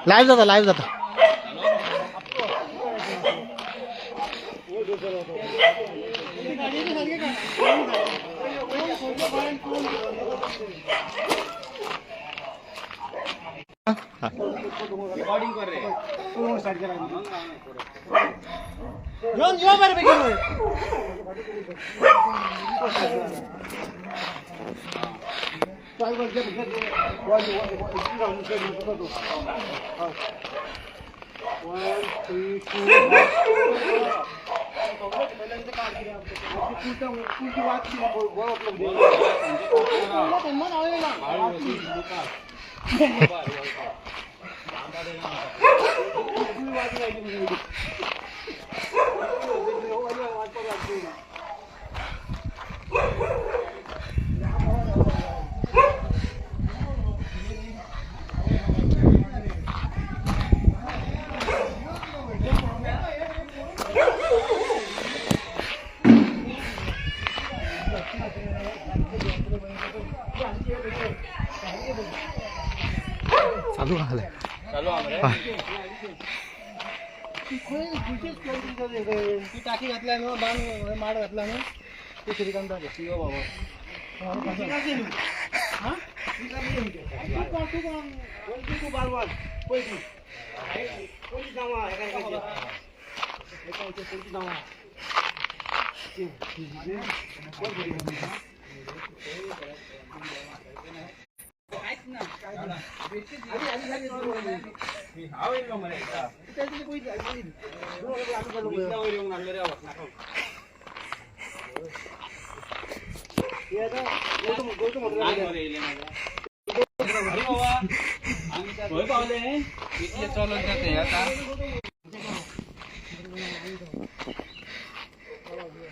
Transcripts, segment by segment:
live जाता recording कर रहे हैं चालू झालंय ती टाकी घातल्या ना बाण माड घातला ना ते श्रीकांत बाबा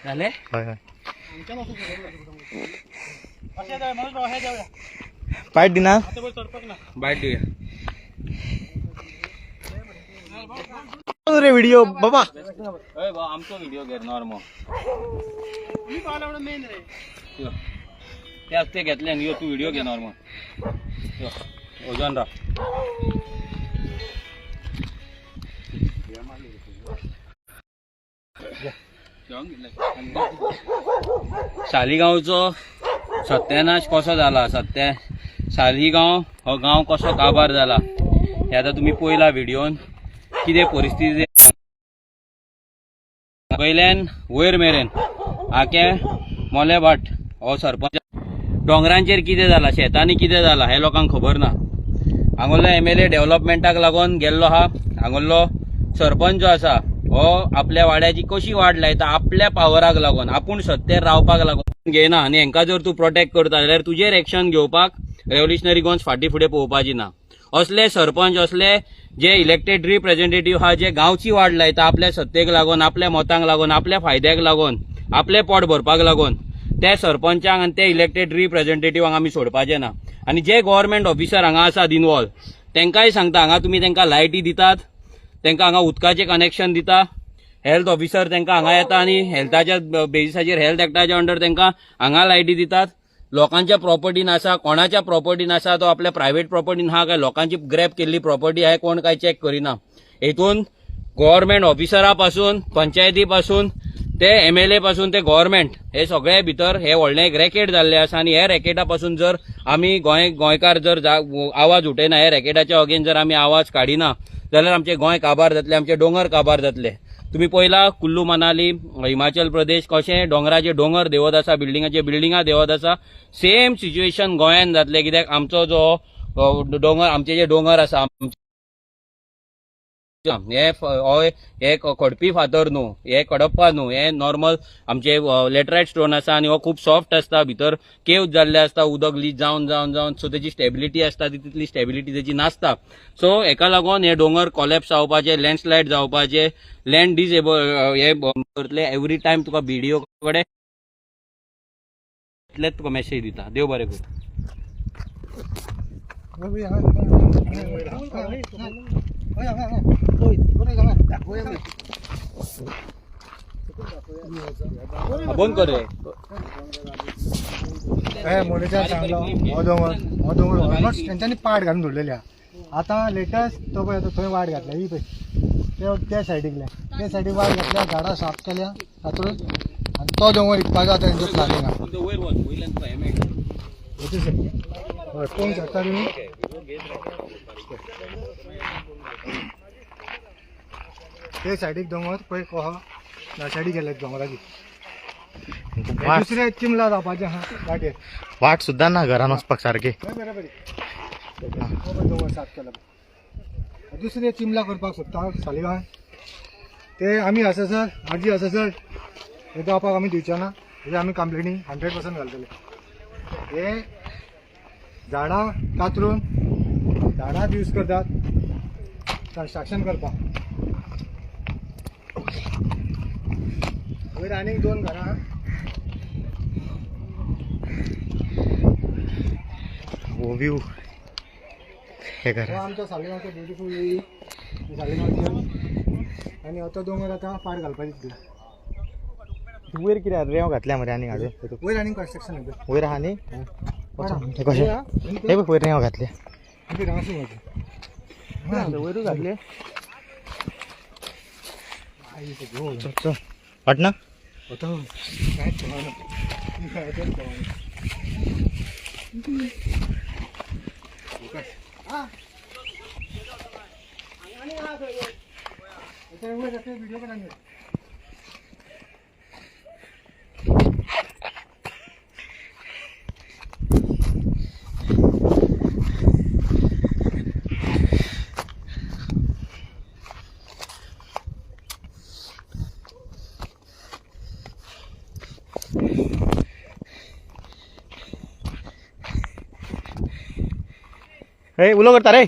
झाले पाईट दिना बाईट देऊया रे व्हिडिओ बाबा आमचो व्हिडिओ घे नॉर्मल ते घेतले आणि तू व्हिडिओ घे नॉर्मल ओजन राह सालिगांवचो सत्यानाश कसो जाला सालिगांव हो गांव कसो काबार जाला हे आता तुम्ही पळयला व्हिडिओन कितें परिस्थिती वयल्यान वयर मेरेन आखे मोले भाट हो सरपंच डोंगरांचेर कितें जाला शेतांनी कितें जाला हे लोकांक खबर ना हांगोल्लो MLA डेव्हलपमेंटाक लागून गेल्लो हा हांगोल्लो सरपंच जो आसा हो आपल्या वाड्याची कशी वाड लायता आपल्या पावराक लागून आपूण सत्तेर रावपाक लागून घेयना आनी हेंका जर तूं प्रोटेक्ट करता जाल्यार तुजेर एक्शन घेवपाक रेव्होल्युशनरी गोंस फाटीं फुडें पळोवपाची ना असले सरपंच असले जे इलेक्टेड रिप्रेझेंटेटिव्ह हा जे गांवची वाड लायता आपल्या सत्तेक लागून आपल्या मतांक लागून आपल्या फायद्याक लागून आपले पोट भरपाक लागून ते सरपंचाक आनी ते इलेक्टेड रिप्रेझेंटेटिव्हांक आमी सोडपाचे ना आनी जे गव्हर्नमेंट ऑफिसर हांगा आसात इनवॉल्व तेंकाय सांगता हांगा तुमी तेंकां लायटी दितात तेंकां हांगा उदकाचें कनेक्शन दिता हेल्थ ऑफिसर तेंकां हांगा येता आनी हेल्थाच्या बेसिसाचेर हेल्थ एक्टाच्या अंडर तेंकां हांगा लायटी दितात लोकांच्या प्रॉपर्टीन आसा कोणाच्या प्रॉपर्टीन आसा तो आपल्या प्रायव्हेट प्रॉपर्टीन हा काय लोकांची ग्रॅब केल्ली प्रॉपर्टी आहे कोण काय चॅक करिना हेतून गव्हर्नमेंट ऑफिसरा पासून पंचायती पासून ते MLA पासून ते गव्हर्नमेंट हे सगळे भितर हे व्हडलें एक रॅकेट जाल्लें आसा आनी हे रॅकेटा पासून जर आमी गोंयकार जर आवाज उठयना हे रॅकेटाच्या अगेन जर आमी आवाज काडिना जाल्यार आमचे गोंय काबार जातले आमचे दोंगर काबार जातले तुम्ही पळयला कुल्लू मनाली हिमाचल प्रदेश कशें डोंगराचे डोंगर देंवत आसा बिल्डिंगाचे बिल्डिंगा देंवत आसा सेम सिच्युएशन गोंयान जातलें कित्याक आमचो जो डोंगर आमचे जे डोंगर आसा हे खडपी फातर न्हू हे कडप्पा न्हू हे नॉर्मल आमचे लॅटरायट स्टोन आसा आनी हो खूब सॉफ्ट आसता भितर केव जाल्ले आसता उदक लीक जावन जावन जावन सो तेची स्टेबिलिटी आसता तितली स्टेबिलिटी तेची नासता सो हेका लागून हे डोंगर कॉलेप्स जावपाचे लँडस्लायड जावपाचे लँड डिसेबल हे करतले एवरी टायम तुका व्हिडिओ कडेन इतलेच तुका मॅसेज दिता देव बरें कर बंद कर रे मोठ्याच्या चांगला त्यांच्यानी पाट घालून धरलेल्या आता लेटेस्ट तो पळय आता थंय वाट घातल्या ही पळय त्या सायडीकल्या त्या सायडीक वाट घातल्या झाडां साफ केल्या कातरून आनी तो दोंगर इकपाचो आतां तेंचो प्लॅनिंग आहा वयर वच वयल्यान पळय मेळटा हय पळोवंक शकता तुमी ते सायडीक दोंगर पळय कहो ह्या सायडीक गेले दोंगराची वाट दुसरे चिमला जावपाचें आहा वाटेर वाट सुद्दां ना घरान वचपाक सारकी बरोबर दोंगर साफ केला दुसरे चिमला करपाक सोदता सालिगांव ते आमी आसा सर आजी आसा सर हे जावपाक आमी दिवचे ना हे आमी कंप्लेनी 100% घालतले हे झाडां कातरून झाडां यूज करतात कन्स्ट्रक्शन करपाक वयर आनीक 2 घरां वो व्यू हे हो घर आमचो सालिगांवचो ब्युटिफूल सालिगांवचो आनी हो दोंगर आतां पाड घालपाची दिसता वयर कितें रेंव घातल्या मरे आनी हाडून वयर आनीक कन्स्ट्रक्शन येता वयर आहा न्ही हे कशें हे पळय वयर रेंव घातले वयर घातले चल चल वाट ना व्हिडिओ करा ए उलो करता रे